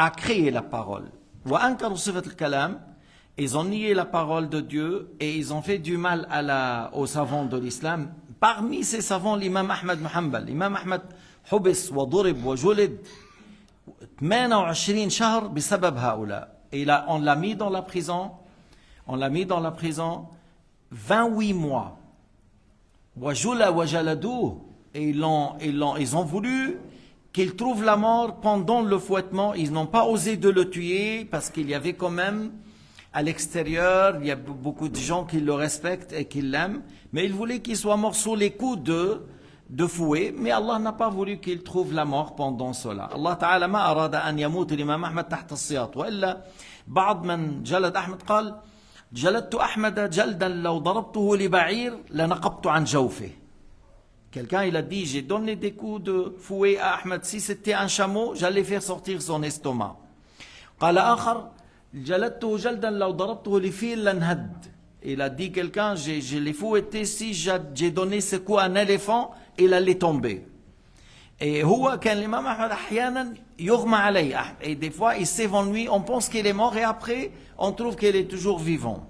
a créé la parole. وأنكروا صفة الكلام. Ils ont nié la parole de Dieu et ils ont fait du mal aux savants de l'islam. Parmi ces savants, l'imam Ahmad Muhammad. L'imam Ahmad حبس وضرب وجلد 28 شهر بسبب هؤلاء. Et là, on l'a mis dans la prison. On l'a mis dans la prison 28 mois. وجل وجلدوه. Et ils ont voulu qu'il trouve la mort pendant le fouettement. Ils n'ont pas osé de le tuer parce qu'il y avait quand même à l'extérieur, il y a beaucoup de gens qui le respectent et qui l'aiment, mais ils voulaient qu'il soit mort sous les coups de fouet, mais Allah n'a pas voulu qu'il trouve la mort pendant cela. Allah Ta'ala ما أراد أن يموت الإمام أحمد تحت السياط. وإلا بعض من جلد أحمد قال جلدت أحمد جلدا لو ضربته لبعير لنقبت عن جوفه. Quelqu'un il a dit j'ai donné des coups de fouet à Ahmed, si c'était un chameau j'allais faire sortir son estomac. قال آخر جلدته جلدا لو ضربته لفيل لانهد. Il a dit quelqu'un, je l'ai fouetté, si j'ai donné ce coup à un éléphant, il allait tomber. Et هو كان الإمام أحمد أحيانا يغمى عليه. Et des fois il s'évanouit, on pense qu'il est mort et après on trouve qu'il est toujours vivant.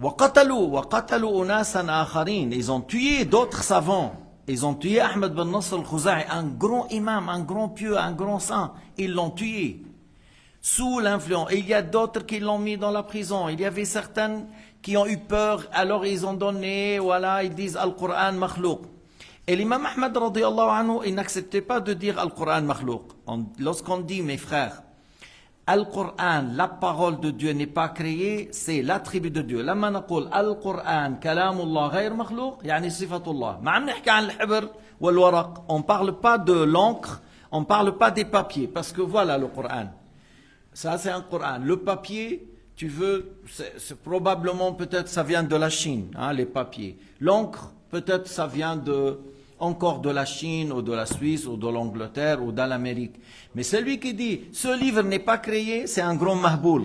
وقتلوا أناسا آخرين. Ils ont tué d'autres savants. Ils ont tué Ahmed ben Nasr al-Khuzai, un grand imam, un grand pieux, un grand saint. Ils l'ont tué sous l'influence. Et il y a d'autres qui l'ont mis dans la prison. Il y avait certaines qui ont eu peur, alors ils ont donné, voilà, ils disent Al-Qur'an makhlouq. Et l'imam Ahmed radiyallahu anhu, il n'acceptait pas de dire Al-Qur'an makhlouq. Lorsqu'on dit, mes frères, Al-Qur'an, la parole de Dieu n'est pas créée, c'est l'attribut de Dieu. لما نقول القرآن كلام الله غير مخلوق يعني صفة الله. ما عم نحكي عن الحبر والورق. On parle pas de l'encre, on parle pas des papiers parce que voilà le Coran. Ça c'est un Coran. Le papier, tu veux, c'est probablement peut-être ça vient de la Chine, hein, les papiers. L'encre, peut-être ça vient encore de la Chine ou de la Suisse ou de l'Angleterre ou de l'Amérique. Mais celui qui dit ce livre n'est pas créé, c'est un grand mahboul.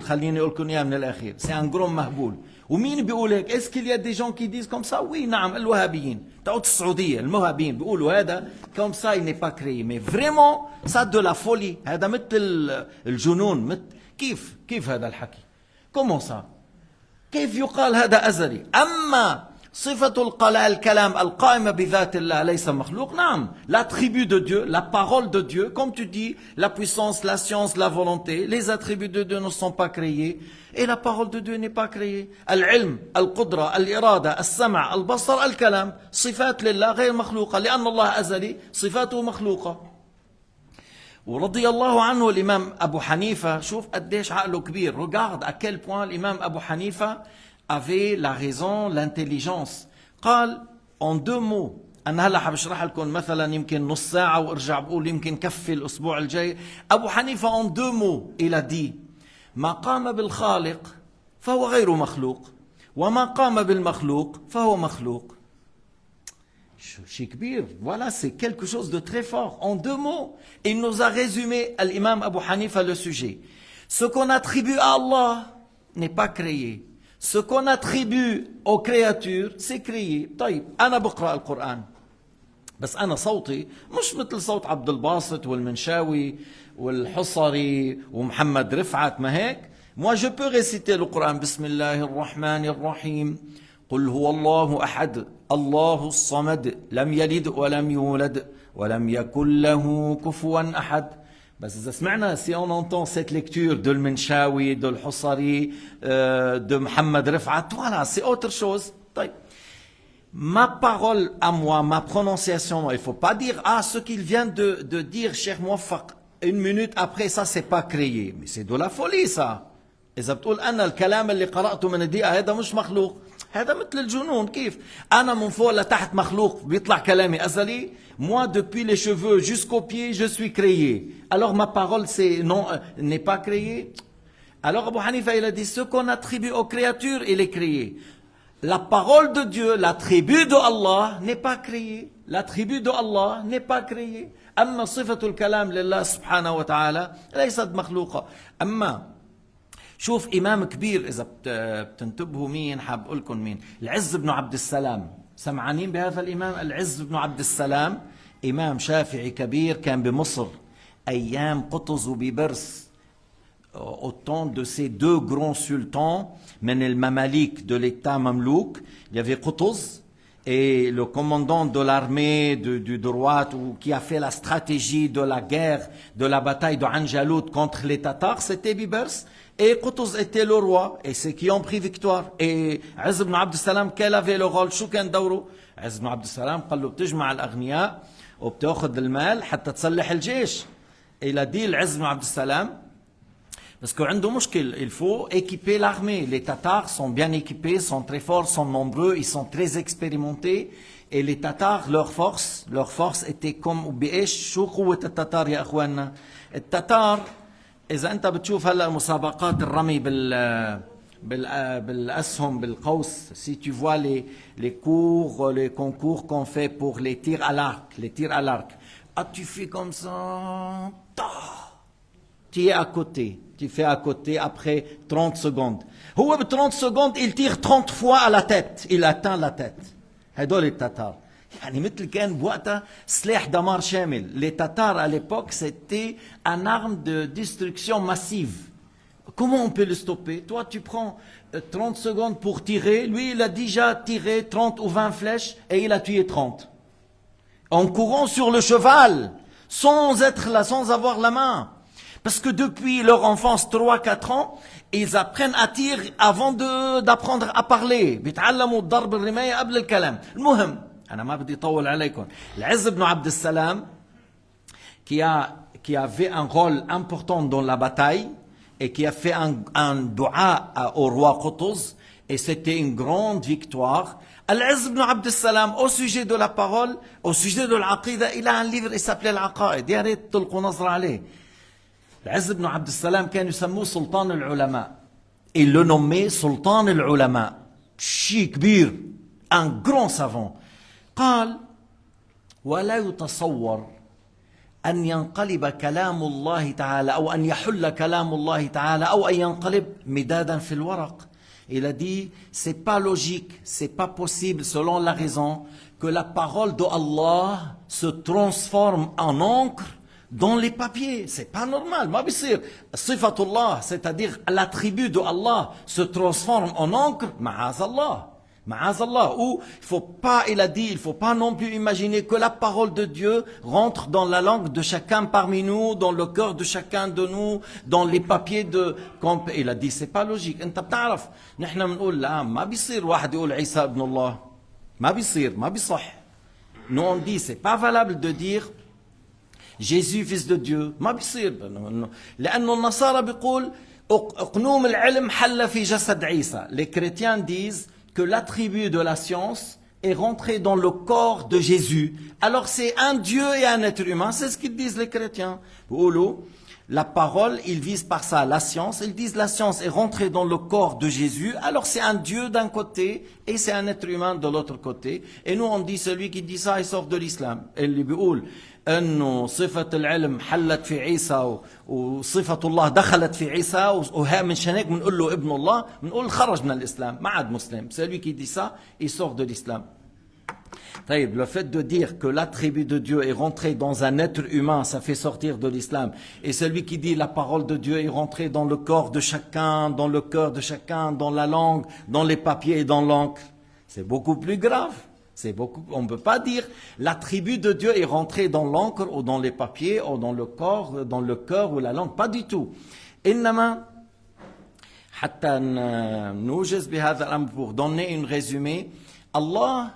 C'est un grand mahboul. Est-ce qu'il y a des gens qui disent comme ça? Oui, نعم الوهابيين. تعود السعودية الموهابيين بيقولوا هذا comme ça il n'est pas créé. Mais vraiment ça de la folie. هذا مثل الجنون. كيف هذا الحكي؟ Comment ça? كيف يقال هذا أزلي؟ أما صفة الكلام القائمة بذات الله ليس مخلوق. نعم, l'attribut de Dieu, la parole de Dieu, comme tu dis, la puissance, la science, la volonté, les attributs de Dieu ne sont pas créés et la parole de Dieu n'est pas créée. العلم, القدرة, الإرادة, السمع, البصر, الكلام صفات لله غير مخلوقة لأن الله أزلي صفاته مخلوقة. ورضي الله عنه الإمام أبو حنيفة, شوف قديش عقله كبير. Regarde à quel point l'imam Abu Hanifa avait la raison, l'intelligence. قال en deux mots. أنا هلا حبشرح لكم مثلا يمكن نص ساعة وارجع بقول يمكن كفي الأسبوع الجاي. أبو حنيفة en deux mots il a dit ما قام بالخالق فهو غير مخلوق وما قام بالمخلوق فهو مخلوق. شيء كبير. Voilà, c'est quelque chose de très fort. En deux mots, il nous a résumé l'imam Abu Hanifa le sujet. Ce qu'on attribue à Allah n'est pas créé. Ce qu'on attribue aux créatures, c'est créé. طيب, أنا بقرأ القرآن. بس أنا صوتي مش مثل صوت عبد الباسط والمنشاوي والحصري ومحمد رفعت, ما هيك؟ Moi, je peux réciter le Coran. بسم الله الرحمن الرحيم. قل هو الله أحد الله الصمد لم يلد ولم يولد ولم يكن له كفوا أحد. بس إذا سمعنا, si on entend cette lecture de l'Menchawi, de l'Hussari, de Mohamed Rifat, voilà, c'est autre chose. Ma parole à moi, ma prononciation, il ne faut pas dire, ce qu'il vient de dire, Cheikh Mouaffaq, une minute après, ça, c'est pas créé. Mais c'est de la folie, ça. إذا بتقول أنا الكلام اللي قرأته من الدقيقة هذا مش مخلوق, هذا مثل الجنون. كيف أنا من فوق لتحت مخلوق بيطلع كلامي أزلي؟ Moi, depuis les cheveux jusqu'aux pieds, je suis créé. Alors ma parole, n'est pas créée. Alors Abu Hanifa, il a dit, ce qu'on attribue aux créatures, il est créé. La parole de Dieu, l'attribut de Allah n'est pas créé. L'attribut de Allah n'est pas créé. أما صفة الكلام لله سبحانه وتعالى ليست مخلوقة. أما شوف إمام كبير, إذا بتنتبهوا مين, حاب أقول لكم مين, العز بن عبد السلام. سمعانين بهذا الإمام العز بن عبد السلام؟ إمام شافعي كبير كان بمصر أيام قطز وبيبرس au temps de ces deux grands sultans, men el Mamalik de l'État mamelouk, il y avait Qutuz et le commandant de l'armée du droit qui a fait la stratégie de la guerre, de la bataille de Anjalout contre les Tatars, c'était Bibers. Et Qutuz était le roi, et c'est qui ont pris victoire. Et Azz ibn Abd salam, quel avait le rôle? شو كان دوره? عز بن عبد السلام قال له بتجمع الأغنياء وبتاخذ المال حتى تصلح الجيش. Il a dit العز بن عبد السلام parce qu'عنده مشكل, il faut équiper l'armée. Les Tatars sont bien équipés, sont très forts, sont nombreux, ils sont très expérimentés. Et les Tatars, leur force était comme بإيش؟ شو قوة التتار يا أخواننا؟ التتار إذا أنت بتشوف هلا مسابقات الرمي بالأسهم بالقوس, si tu vois les concours qu'on fait pour les tirs à l'arc, tu fais comme ça, tu es à côté, tu fais à côté après 30 secondes. هو ب 30 secondes il tire 30 fois à la tête, il atteint la tête. هدول التتار. يعني مثل كان بوقتها سلاح دمار شامل. Les Tatars à l'époque c'était une arme de destruction massive. Comment on peut le stopper? Toi tu prends 30 secondes pour tirer, lui il a déjà tiré 30 ou 20 flèches et il a tué 30. En courant sur le cheval, sans être là, sans avoir la main. Parce que depuis leur enfance, 3-4 ans, ils apprennent à tirer avant d'apprendre à parler. بيتعلموا ضرب الرماية قبل الكلام. المهم أنا ما بدي أطول عليكم. العز بن عبد السلام qui avait un rôle important dans la bataille et qui a fait un dua au roi Qutuz et c'était une grande victoire. Al-Izz ibn Abd salam au sujet de la parole, au sujet de l'aqida, il a un livre qui s'appelait Al-Aqaid. يا ريت تلقوا نظرة عليه. العز بن عبد السلام كان يسموه سلطان العلماء. Il le nommait سلطان العلماء. شيء كبير, un grand savant. قال ولا يتصور أن ينقلب كلام الله تعالى أو أن يحل كلام الله تعالى أو أن ينقلب مدادا في الورق. Il a dit, c'est pas logique, c'est pas possible selon la raison que la parole de Allah se transforme en encre dans les papiers. C'est pas normal. ما بيصير صفة c'est-à-dire l'attribut de Allah se transforme en encre. معاذ Allah. Ou il a dit, il faut pas non plus imaginer que la parole de Dieu rentre dans la langue de chacun parmi nous, dans le cœur de chacun de nous, dans les papiers il a dit, c'est pas logique. انت بتعرف نحن بنقول لا ما بيصير واحد يقول عيسى ابن الله. ما بيصح. Nous on dit, c'est pas valable de dire Jésus fils de Dieu. ما بيصير. لأنه النصارى بيقول اقنوم العلم حل في جسد عيسى. Les chrétiens disent que l'attribut de la science est rentré dans le corps de Jésus. Alors c'est un Dieu et un être humain, c'est ce qu'ils disent les chrétiens. La parole, ils visent par ça la science, ils disent la science est rentrée dans le corps de Jésus, alors c'est un Dieu d'un côté et c'est un être humain de l'autre côté. Et nous on dit celui qui dit ça, il sort de l'islam. اللي بيقول انه صفة العلم حلت في عيسى وصفة الله دخلت في عيسى وها من شانك بنقول له ابن الله, بنقول خرج من الاسلام, ما عاد مسلم. Celui qui dit ça, il sort de l'islam. Le fait de dire que l'attribut de Dieu est rentré dans un être humain, ça fait sortir de l'islam. Et celui qui dit la parole de Dieu est rentrée dans le corps de chacun, dans le cœur de chacun, dans la langue, dans les papiers et dans l'encre, c'est beaucoup plus grave. On ne peut pas dire l'attribut de Dieu est rentré dans l'encre ou dans les papiers ou dans le corps, dans le cœur ou la langue. Pas du tout. إنما حتى نوجز بهذا الأمر pour donner une résumé. Allah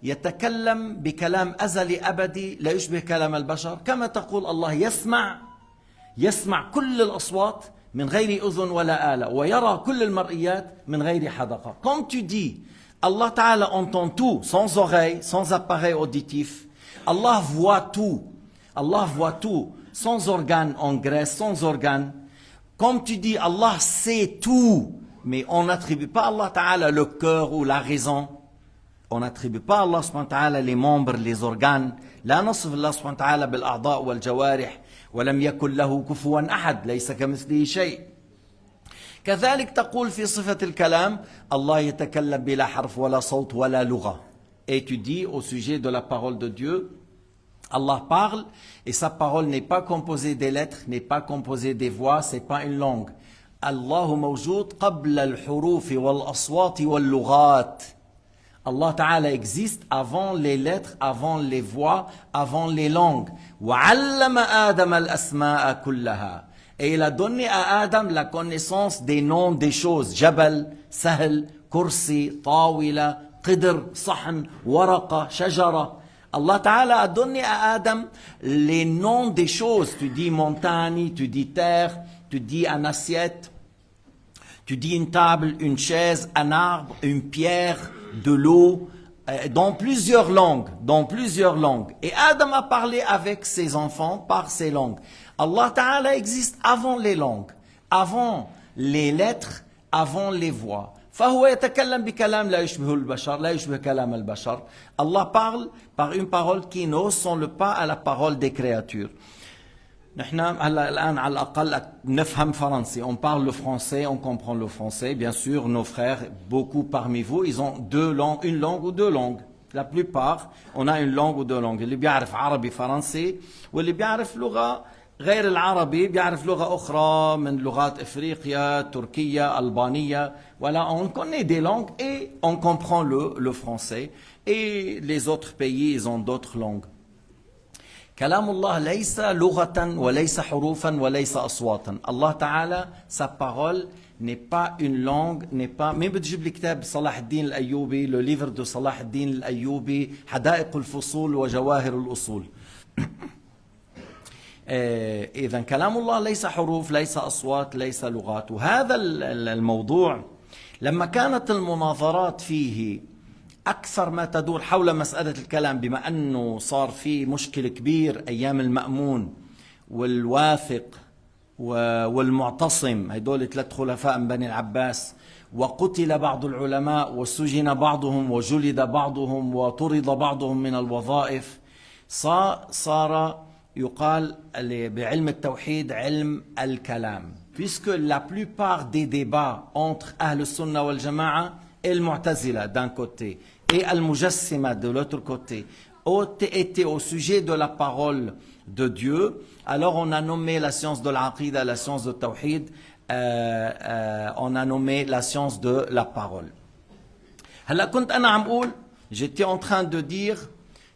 يتكلم بكلام أزلي أبدي لا يشبه كلام البشر. كما تقول الله يسمع كل الأصوات من غير أذن ولا آلة ويرى كل المرئيات من غير حدقة. Comme tu dis, Allah Ta'ala entend tout, sans oreille, sans appareil auditif. Allah voit tout, sans organe en Grèce, sans organe. Comme tu dis, Allah sait tout, mais on n'attribue pas à Allah Ta'ala le cœur ou la raison. On n'attribue pas à Allah subhanahu wa ta'ala les membres, les organes. لا نصف الله سبحانه وتعالى بالأعضاء والجوارح ولم يكن له كفوا أحد ليس كمثله شيء. كذلك تقول في صفة الكلام الله يتكلم بلا حرف ولا صوت ولا لغة. Et tu dis au sujet de la parole de Dieu, Allah parle et sa parole n'est pas composée des lettres, n'est pas composée des voix, c'est pas une langue. Allahu mawjoud qabla al-huruf wal-aswat wal-lughat. Allah Ta'ala existe avant les lettres, avant les voix, avant les langues. وَعَلَّمَ آدَمَ الْأَسْمَاءَ كُلَّهَا. Et il a donné à Adam la connaissance des noms des choses. Jabal, Sahl, Kursi, Tawila, Qidr, Sahn, Waraqa, Shajara. Allah Ta'ala a donné à Adam les noms des choses. Tu dis montagne, tu dis terre, tu dis une assiette, tu dis une table, une chaise, un arbre, une pierre, de l'eau, dans plusieurs langues, Et Adam a parlé avec ses enfants par ces langues. Allah Ta'ala existe avant les langues, avant les lettres, avant les voix. فهو يتكلم بكلام لا يشبه البشر لا يشبه كلام البشر. Allah parle par une parole qui ne ressemble pas à la parole des créatures. نحن هلا الآن على الأقل نفهم فرنسي. On parle le français, on comprend le français. Bien sûr, nos frères, beaucoup parmi vous, ils ont deux langues, une langue ou deux langues. La plupart, on a une langue ou deux langues. اللي بيعرف عربي فرنسي واللي بيعرف لغة غير العربي بيعرف لغة أخرى من لغات إفريقيا، تركيا، ألبانية. Voilà, on connaît des langues et on comprend le français. Et les autres pays, ils ont d'autres langues. كلام الله ليس لغة وليس حروفا وليس أصواتا. الله تعالى sa parole n'est pas une langue, n'est pas. مين بتجيب لي كتاب صلاح الدين الأيوبي, le livre de صلاح الدين الأيوبي, حدائق الفصول وجواهر الأصول. إذا كلام الله ليس حروف, ليس أصوات, ليس لغات. وهذا الموضوع لما كانت المناظرات فيه أكثر ما تدور حول مسألة الكلام, بما أنه صار في مشكلة كبير أيام المأمون والواثق والمعتصم, هدول ثلاث خلفاء من بني العباس, وقتل بعض العلماء وسجن بعضهم وجلد بعضهم وطرد بعضهم من الوظائف. صار يقال بعلم التوحيد علم الكلام, puisque la plupart des débats entre Ahl al-Sunnah wal-Jama'a et le Mu'tazila d'un côté et Al-Mujassima de l'autre côté ont été au sujet de la parole de Dieu, alors on a nommé la science de l'Aqida, la science de Tawhid, on a nommé la science de la parole. هلا كنت أنا عم أقول, j'étais en train de dire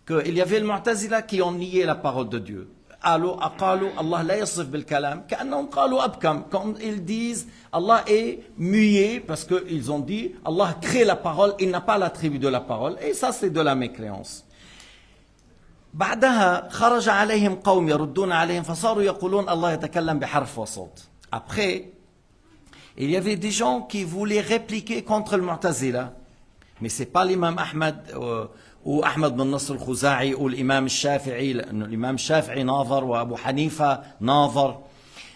qu'il y avait le Mu'tazila qui ont nié la parole de Dieu. قالوا الله لا يصف بالكلام كأنهم قالوا أبكم, quand ils disent Allah est muet, parce qu'ils ont dit Allah crée la parole, il n'a pas l'attribut de la parole, et ça c'est de la mécréance. بعدها خرج عليهم قوم يردون عليهم فصاروا يقولون الله يتكلم بحرف وصوت. Après, il y avait des gens qui voulaient répliquer contre le Mu'tazila, mais c'est pas l'imam Ahmed وأحمد بن نصر الخزاعي والإمام الشافعي, لأنه الإمام الشافعي ناظر وأبو حنيفة ناظر.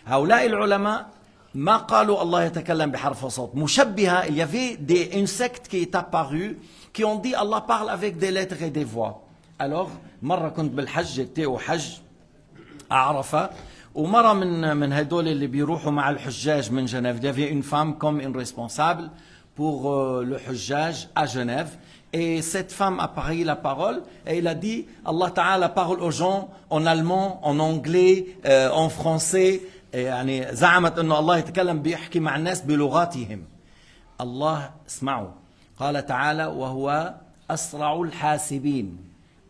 هؤلاء العلماء ما قالوا الله يتكلم بحرف وصوت. مشبهة, il y avait une secte qui est apparue qui ont dit Allah parle avec des lettres et des voix. Alors مرة كنت بالحج, j'étais au حج عرفة, ومرة من هدول اللي بيروحوا مع الحجاج من جنيف, il y avait une femme comme une responsable pour le hujjaj à Genève. Et cette femme a pris la parole et il a dit Allah Ta'ala parle aux gens en allemand, en anglais, en français. يعني زعمت انه الله يتكلم بيحكي مع الناس بلغاتهم. الله اسمعوا, قال تعالى وهو أسرع الحاسبين.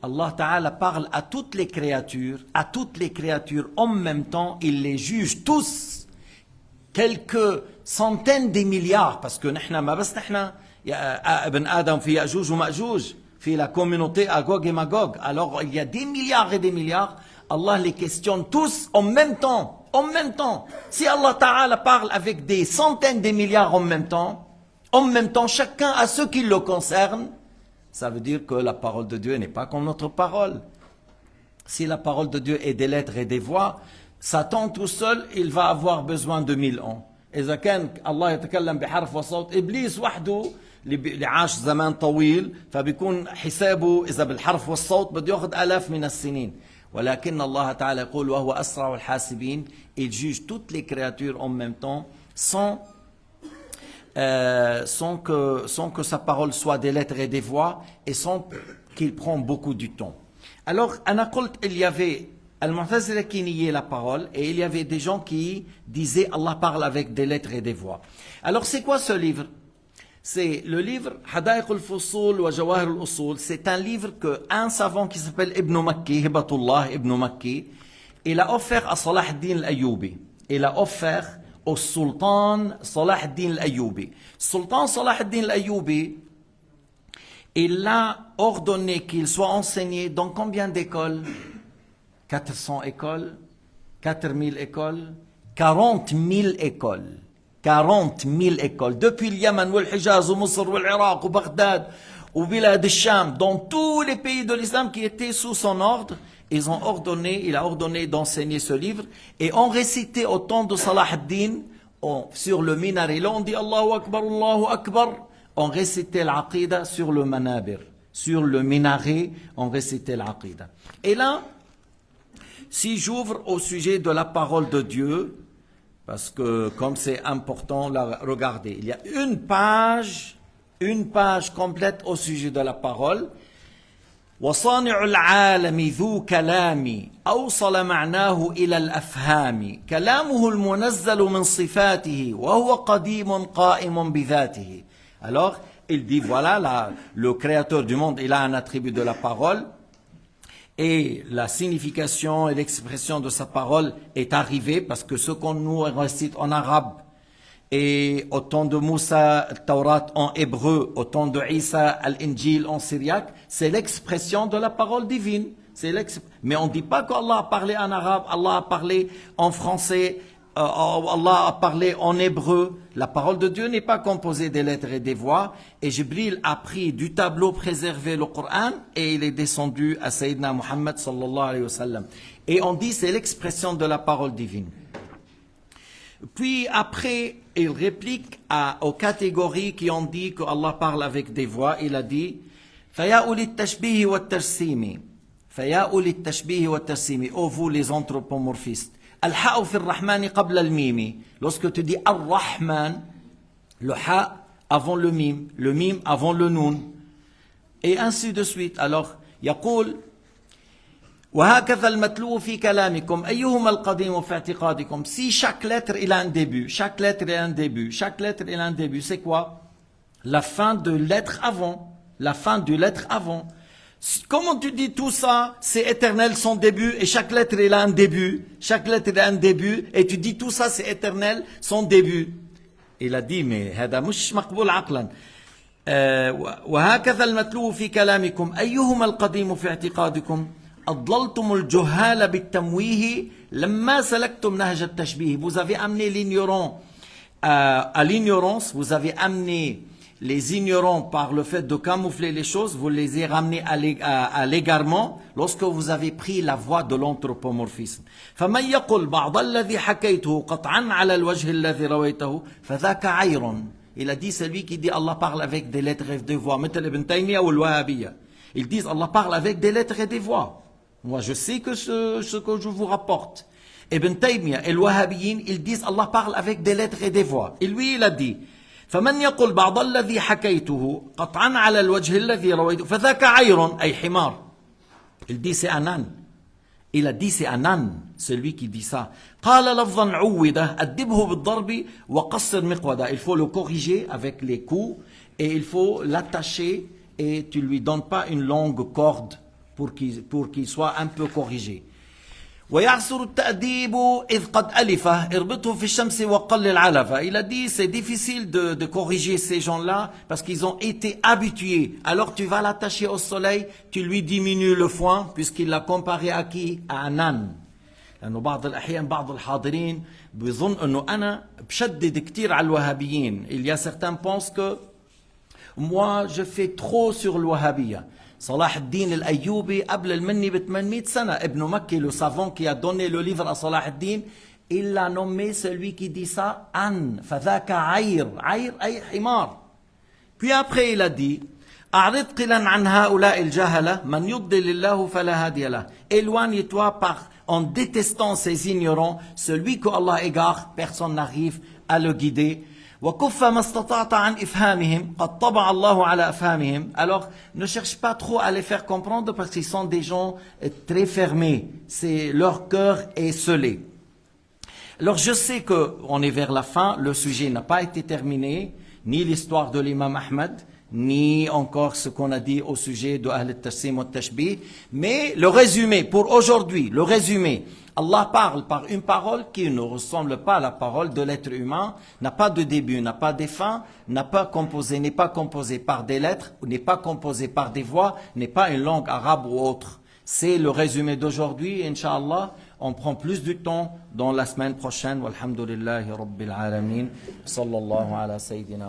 Allah Ta'ala parle à toutes les créatures en même temps, il les juge tous. Quelques centaines de milliards, parce que نحن ما بس نحن ابن آدم في يأجوج ومأجوج, في la communauté Agog et Magog. Alors il y a des milliards et des milliards. Allah les questionne tous en même temps. En même temps. Si Allah Ta'ala parle avec des centaines de milliards en même temps, chacun a ce qui le concerne, ça veut dire que la parole de Dieu n'est pas comme notre parole. Si la parole de Dieu est des lettres et des voix, Satan tout seul, il va avoir besoin de 1000 ans. إذا كان الله يتكلم بحرف وصوت, إبليس وحده اللي عاش زمان طويل فبيكون حسابه إذا بالحرف والصوت بده ياخذ آلاف من السنين. ولكن الله تعالى يقول وهو أسرع الحاسبين, il juge toutes les créatures en même temps sans que sa parole soit des lettres et des voix et sans qu'il prenne beaucoup du temps. Alors, أنا قلت, il y avait Al-Mu'tazila qui niait la parole et il y avait des gens qui disaient Allah parle avec des lettres et des voix. Alors, c'est quoi ce livre? C'est le livre Hada'iq al-Fusul wa Jawahir al-Usul. C'est un livre qu'un savant qui s'appelle Ibn Makki, Hibatullah Ibn Makki, il a offert à Salah ad-Din al-Ayyubi. Il a offert au sultan Salah ad-Din al-Ayyubi. Sultan Salah ad-Din al-Ayyubi, il a ordonné qu'il soit enseigné dans combien d'écoles? 400 écoles, 4000 écoles, 40 000 écoles. 40 000 écoles. Depuis le Yémen, le Hijaz, le Misr, l'Irak, Bagdad, ou Bilad al-Sham, dans tous les pays de l'islam qui étaient sous son ordre, il a ordonné d'enseigner ce livre. Et on récitait au temps de Salah ad-Din, sur le minaret. Là, on dit Allahu Akbar, Allahu Akbar. On récitait l'Aqida sur le manabir. Sur le minaret, on récitait l'Aqida. Et là, si j'ouvre au sujet de la parole de Dieu, parce que comme c'est important, là, regardez, il y a une page complète au sujet de la parole. وصانع العالم ذو كلام أوصل معناه إلى الأفهام كلامه المنزل من صفاته وهو قديم قائم بذاته. Alors, il dit, voilà, le créateur du monde, il a un attribut de la parole, et la signification et l'expression de sa parole est arrivée, parce que ce qu'on nous récite en arabe, et au temps de Moussa, le Taurat en hébreu, au temps de Isa, l'Injil en syriaque, c'est l'expression de la parole divine. Mais on ne dit pas qu'Allah a parlé en arabe, Allah a parlé en français, Allah a parlé en hébreu. La parole de Dieu n'est pas composée des lettres et des voix. Et Jibril a pris du tableau préservé le Coran et il est descendu à Sayyidina Muhammad sallallahu alayhi wa sallam. Et on dit c'est l'expression de la parole divine. Puis après, il réplique aux catégories qui ont dit qu'Allah parle avec des voix. Il a dit فَيَا أُولِي التَّشْبِيهِ وَالتَّرْسِيمِ فَيَا أُولِي التَّشْبِيهِ وَالتَّرْسِيمِ. Ô vous les anthropomorphistes. Al-ha'u fi ar-Rahmani qabla al-mimi. Lorsque tu dis Ar-Rahman, le ha avant le mim avant le nun. Et ainsi de suite. Alors, يقول وهكذا المتلو في كلامكم أيهما القديم في اعتقادكم. Si chaque lettre il a un début, chaque lettre il a un début, chaque lettre il a un début, c'est quoi? La fin de l'être avant, la fin de l'être avant. Comment tu dis tout ça, c'est éternel son début et chaque lettre il a un début, chaque lettre il a un début et tu dis tout ça c'est éternel son début. Il a dit mais هذا مش مقبول عقلا. وهكذا المتلو في كلامكم أيهما القديم في اعتقادكم. أضللتم الجهال بالتمويه لما سلكتم نهج التشبيه. Vous avez amené l'ignorant à l'ignorance, vous avez amené les ignorants par le fait de camoufler les choses, vous les avez ramenés à l'égarement lorsque vous avez pris la voie de l'anthropomorphisme. فمن يقل بعض الذي حكيته قطعا على الوجه الذي رويته فذاك عير. Il a dit celui qui dit Allah parle avec des lettres et des voix, مثل Ibn Taymiyyah ou al-Wahhabiyya. Ils disent Allah parle avec des lettres et des voix. Moi, je sais que ce que je vous rapporte. Ibn Taymiyyah et Wahhabiyyin, ils disent Allah parle avec des lettres et des voix. Et lui, il a dit فمن يقول بعض الذي حكيته قطعا على الوجه الذي رويته فذاك عير أي حمار. Il dit c'est un âne. Il a dit c'est un âne, celui qui dit ça. قال لفظا عوده أدبه بالضرب وقصر مقودا. Il faut le corriger avec les coups et il faut l'attacher et tu lui donnes pas une longue corde pour qu'il soit un peu corrigé. ويعسر التأديب إذ قد ألفه اربطه في الشمس وقلل علفه. Il a dit c'est difficile de corriger ces gens-là parce qu'ils ont été habitués. Alors tu vas l'attacher au soleil, tu lui diminues le foin puisqu'il l'a comparé à qui? À un âne. لأنه بعض الأحيان بعض الحاضرين بيظن أنه أنا بشدد كتير على الوهابيين. Il y a certains pensent que moi je fais trop sur le wahhabiyya. Salah ad-Din al-Ayyubi, قبل المني ب 800 سنة. Ibn Makki, le savant qui a donné le livre à Salah ad-Din, il l'a nommé celui qui dit ça, An, فذاك عير, عير أي حمار. Puis après il a dit, أعرض قلا عن هؤلاء الجهلة من يضلل الله فلا هادي له. Éloigne-toi en détestant ces ignorants, celui que Allah égare, personne n'arrive à le guider. وكف ما استطعت عن إفهامهم قد طبع الله على أفهامهم. Alors ne cherche pas trop à les faire comprendre parce qu'ils sont des gens très fermés, leur cœur est scellé. Alors je sais qu'on est vers la fin, le sujet n'a pas été terminé, ni l'histoire de l'imam Ahmed, ni encore ce qu'on a dit au sujet de Ahl al-Tassim wa al-Tashbih, mais le résumé, pour aujourd'hui, le résumé, Allah parle par une parole qui ne ressemble pas à la parole de l'être humain, n'a pas de début, n'a pas de fin, n'est pas composé par des lettres, n'est pas composé par des voix, n'est pas une langue arabe ou autre. C'est le résumé d'aujourd'hui, Inch'Allah. On prend plus du temps dans la semaine prochaine. Walhamdulillahi Rabbil Alamin. Sallallahu ala Sayyidina.